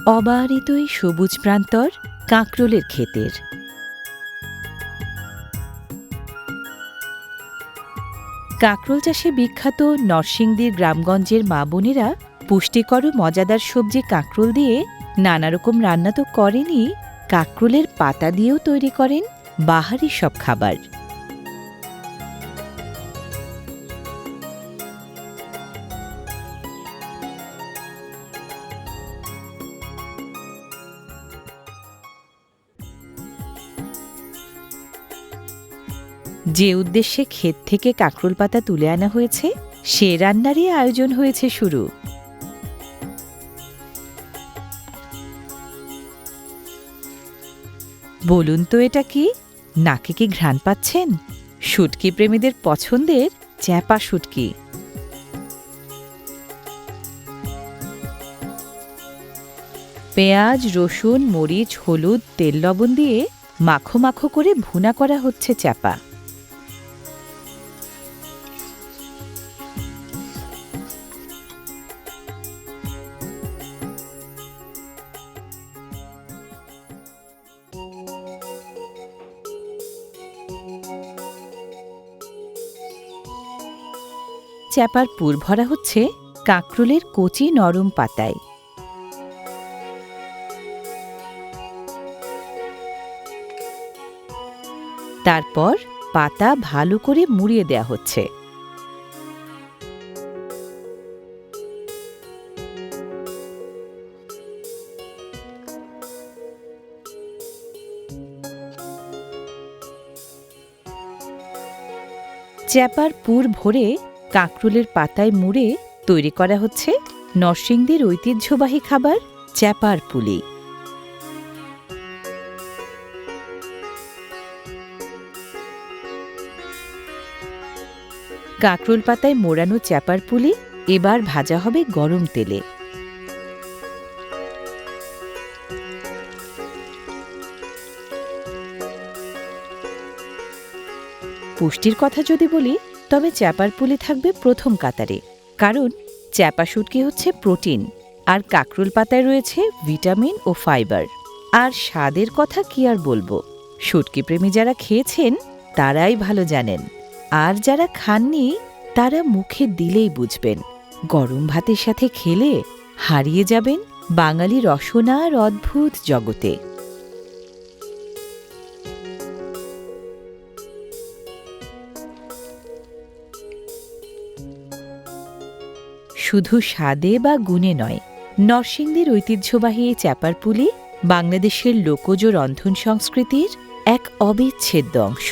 অবারিত এই সবুজ প্রান্তর কাঁকরোলের ক্ষেতের। কাঁকরোল চাষে বিখ্যাত নরসিংদীর গ্রামগঞ্জের মা বোনেরা পুষ্টিকর ও মজাদার সবজি কাঁকরোল দিয়ে নানারকম রান্না তো করেনই, কাঁকরোলের পাতা দিয়েও তৈরি করেন বাহারি সব খাবার। যে উদ্দেশ্যে ক্ষেত থেকে কাঁকরোল পাতা তুলে আনা হয়েছে, সে রান্নারই আয়োজন হয়েছে শুরু। বলুন তো এটা কি? নাকে কি ঘ্রাণ পাচ্ছেন? শুটকি প্রেমীদের পছন্দের চ্যাপা শুটকি। পেঁয়াজ, রসুন, মরিচ, হলুদ, তেল, লবণ দিয়ে মাখো মাখো করে ভুনা করা হচ্ছে চ্যাপা। চ্যাপার পুর ভরা হচ্ছে কাঁকরোলের কচি নরম পাতায়। তারপর পাতা ভালো করে মুড়িয়ে দেয়া হচ্ছে। চ্যাপার পুর ভরে কাঁকরোলের পাতায় মুড়ে তৈরি করা হচ্ছে নরসিংদীর ঐতিহ্যবাহী খাবার চ্যাপার পুলি। কাঁকরোল পাতায় মোড়ানো চ্যাপার পুলি এবার ভাজা হবে গরম তেলে। পুষ্টির কথা যদি বলি, তবে চ্যাপার পুলি থাকবে প্রথম কাতারে, কারণ চ্যাপা শুটকি হচ্ছে প্রোটিন, আর কাঁকরোল পাতায় রয়েছে ভিটামিন ও ফাইবার। আর স্বাদের কথা কি আর বলবো, শুটকি প্রেমী যারা খেয়েছেন তারাই ভালো জানেন, আর যারা খাননি তারা মুখে দিলেই বুঝবেন। গরম ভাতের সাথে খেলে হারিয়ে যাবেন বাঙালি রসনার অদ্ভুত জগতে। শুধু স্বাদে বা গুণে নয়, নরসিংদীর ঐতিহ্যবাহী এই চ্যাপার পুলি বাংলাদেশের লোকজ রন্ধন সংস্কৃতির এক অবিচ্ছেদ্য অংশ।